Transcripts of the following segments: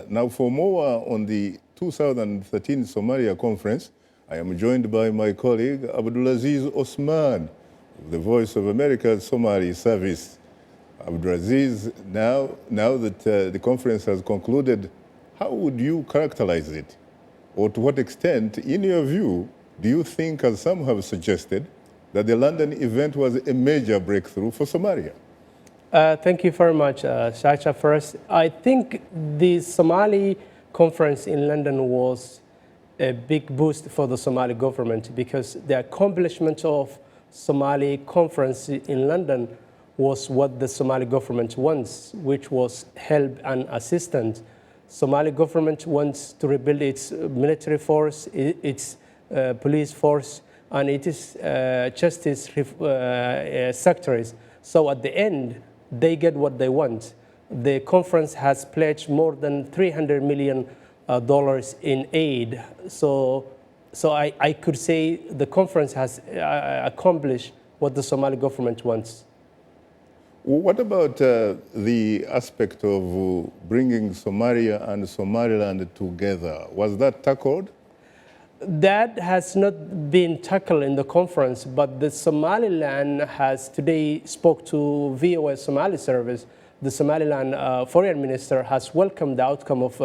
Now, for more on the 2013 Somalia Conference, I am joined by my colleague Abdulaziz Osman, the Voice of America's Somali Service. Abdulaziz, now that the conference has concluded, how would you characterize it? Or to what extent, in your view, do you think, as some have suggested, that the London event was a major breakthrough for Somalia? Thank you very much, Shaka. First, I think the Somali conference in London was a big boost for the Somali government because the accomplishment of Somali conference in London was what the Somali government wants, which was help and assistance. Somali government wants to rebuild its military force, its police force, and its justice sectors. So at the end, they get what they want. The conference has pledged more than $300 million in aid. So I could say the conference has accomplished what the Somali government wants. What about the aspect of bringing Somalia and Somaliland together? Was that tackled? That has not been tackled in the conference, but the Somaliland has today spoke to VOA Somali Service. The Somaliland foreign minister has welcomed the outcome of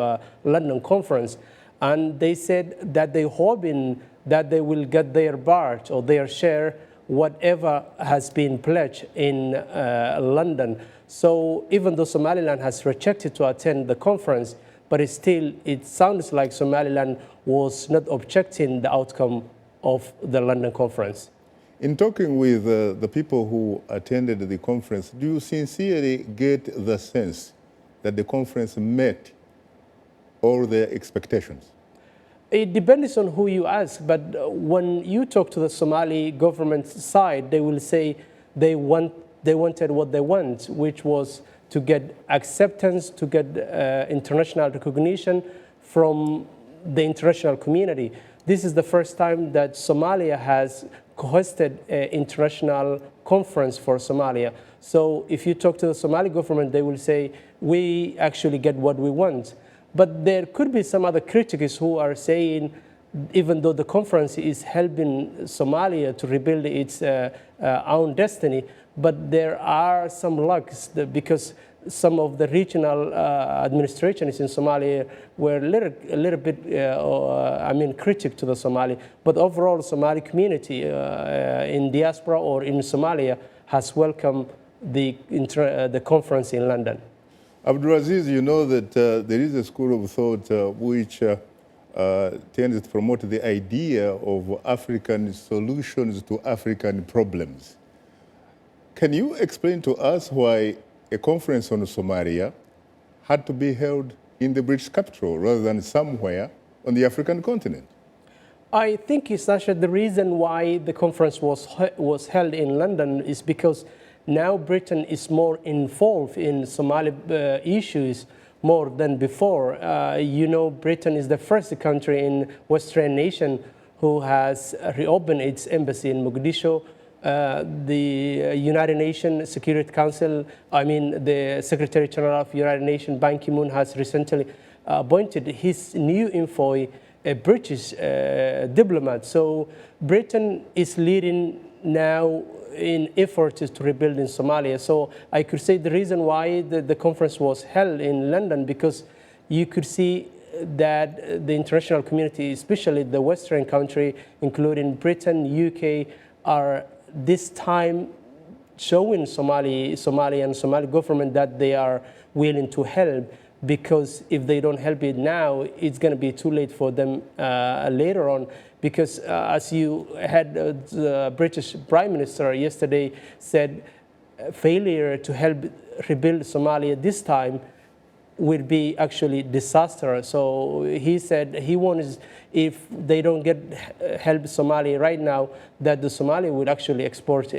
London conference, and they said that they hoping that they will get their part or their share, whatever has been pledged in London. So even though Somaliland has rejected to attend the conference, but it sounds like Somaliland was not objecting the outcome of the London conference. In talking with the people who attended the conference, do you sincerely get the sense that the conference met all their expectations? It depends on who you ask, but when you talk to the Somali government side, they will say they wanted what they want, which was to get acceptance, to get international recognition from the international community. This is the first time that Somalia has hosted an international conference for Somalia. So if you talk to the Somali government, they will say, we actually get what we want. But there could be some other critics who are saying, even though the conference is helping Somalia to rebuild its own destiny, but there are some lags because some of the regional administrations in Somalia were a little bit, critic to the Somali. But overall, the Somali community in diaspora or in Somalia has welcomed the conference in London. Abdulaziz, you know that there is a school of thought which tends to promote the idea of African solutions to African problems. Can you explain to us why a conference on Somalia had to be held in the British capital rather than somewhere on the African continent? I think, Sasha, the reason why the conference was held in London is because now Britain is more involved in Somali issues more than before. You know, Britain is the first country in Western nation who has reopened its embassy in Mogadishu. The United Nations Security Council, the Secretary General of United Nations, Ban Ki-moon, has recently appointed his new envoy, a British diplomat. So Britain is leading now in efforts to rebuild in Somalia. So I could say the reason why the conference was held in London, because you could see that the international community, especially the Western country, including Britain, UK, are this time showing Somali and Somali government that they are willing to help, because if they don't help it now, it's going to be too late for them later on. Because as you had the British Prime Minister yesterday said, failure to help rebuild Somalia this time will be actually disaster. So he said he wants, if they don't get help Somalia right now, that the Somalia would actually export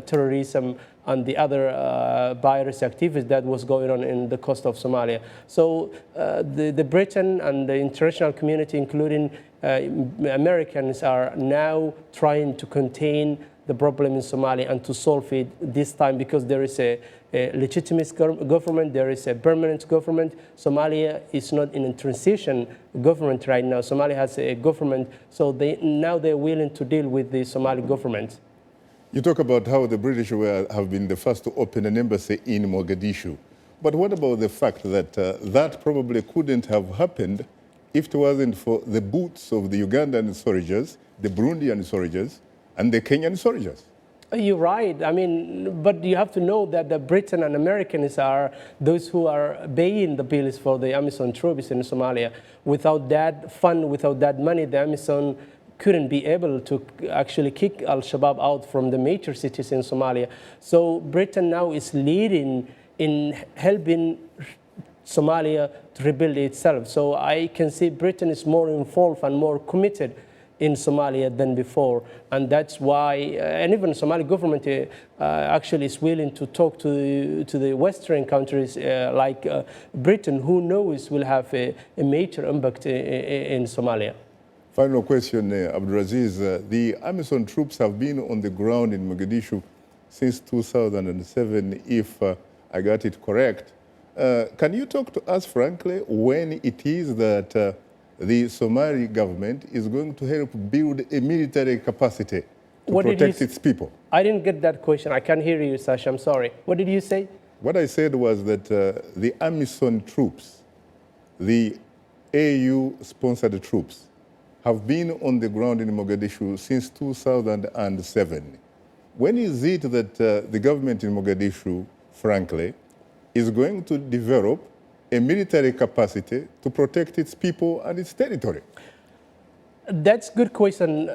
terrorism and the other virus activities that was going on in the coast of Somalia. So the Britain and the international community, including Americans, are now trying to contain the problem in Somalia and to solve it this time, because there is a legitimate government, there is a permanent government. Somalia is not in a transition government right now. Somalia has a government, so now they're willing to deal with the Somali government. You talk about how the British have been the first to open an embassy in Mogadishu. But what about the fact that that probably couldn't have happened if it wasn't for the boots of the Ugandan soldiers, the Burundian soldiers, and the Kenyan soldiers? You're right. I mean, but you have to know that the Britain and Americans are those who are paying the bills for the AMISOM troops in Somalia. Without that fund, without that money, the AMISOM couldn't be able to actually kick Al-Shabaab out from the major cities in Somalia. So Britain now is leading in helping Somalia to rebuild itself. So I can see Britain is more involved and more committed in Somalia than before. And that's why, and even the Somali government actually is willing to talk to the Western countries like Britain, who knows will have a major impact in Somalia. Final question, Abdulaziz. The AMISOM troops have been on the ground in Mogadishu since 2007, if I got it correct. Can you talk to us frankly when it is that the Somali government is going to help build a military capacity to protect its people? I didn't get that question. I can't hear you, Sasha. I'm sorry. What did you say? What I said was that the AMISOM troops, the AU-sponsored troops, have been on the ground in Mogadishu since 2007. When is it that the government in Mogadishu, frankly, is going to develop a military capacity to protect its people and its territory? That's a good question.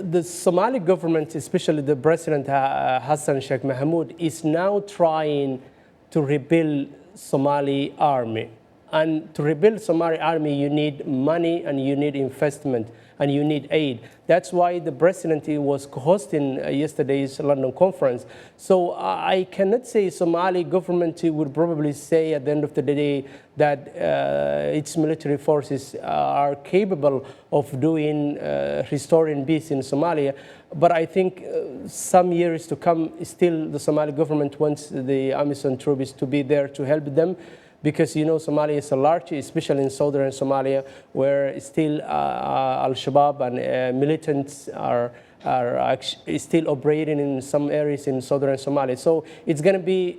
The Somali government, especially the President Hassan Sheikh Mohamud, is now trying to rebuild Somali army. And to rebuild Somali army, you need money and you need investment and you need aid. That's why the president was hosting yesterday's London conference. So I cannot say Somali government would probably say at the end of the day that its military forces are capable of doing restoring peace in Somalia. But I think some years to come, still the Somali government wants the AMISOM troops to be there to help them. Because, you know, Somalia is a large, especially in southern Somalia, where still Al-Shabaab and militants are still operating in some areas in southern Somalia. So it's going to be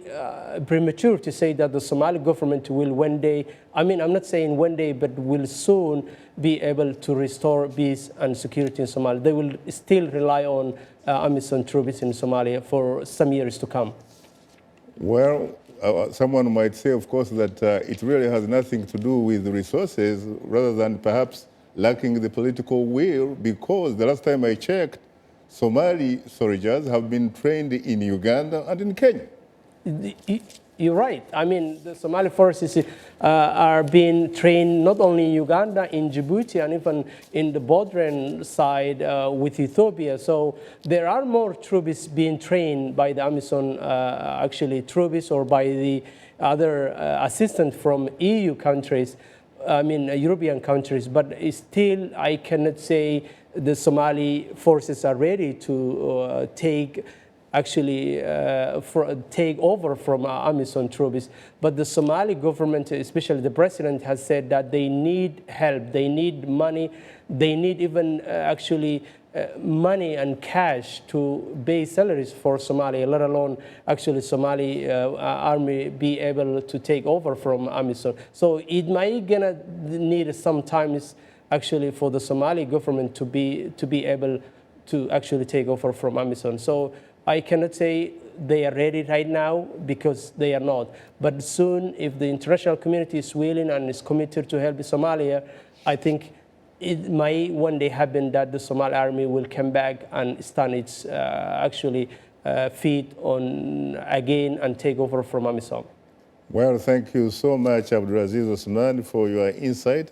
premature to say that the Somali government will one day, I mean, I'm not saying one day, but will soon be able to restore peace and security in Somalia. They will still rely on AMISOM troops in Somalia for some years to come. Well, someone might say, of course, that it really has nothing to do with the resources rather than perhaps lacking the political will, because the last time I checked, Somali soldiers have been trained in Uganda and in Kenya. You're right. I mean, the Somali forces are being trained not only in Uganda, in Djibouti, and even in the bordering side with Ethiopia. So there are more troops being trained by the AMISOM actually troops or by the other assistants from EU countries, I mean European countries. But still, I cannot say the Somali forces are ready to take over from AMISOM troops. But the Somali government, especially the president, has said that they need help, they need money, they need even money and cash to pay salaries for Somalia, let alone actually Somali army be able to take over from AMISOM. So it might gonna need some time actually for the Somali government to be able to actually take over from AMISOM. So I cannot say they are ready right now, because they are not. But soon, if the international community is willing and is committed to help Somalia, I think it might one day happen that the Somali army will come back and stand its feet on again and take over from AMISOM. Well, thank you so much, Abdulaziz Osman, for your insight.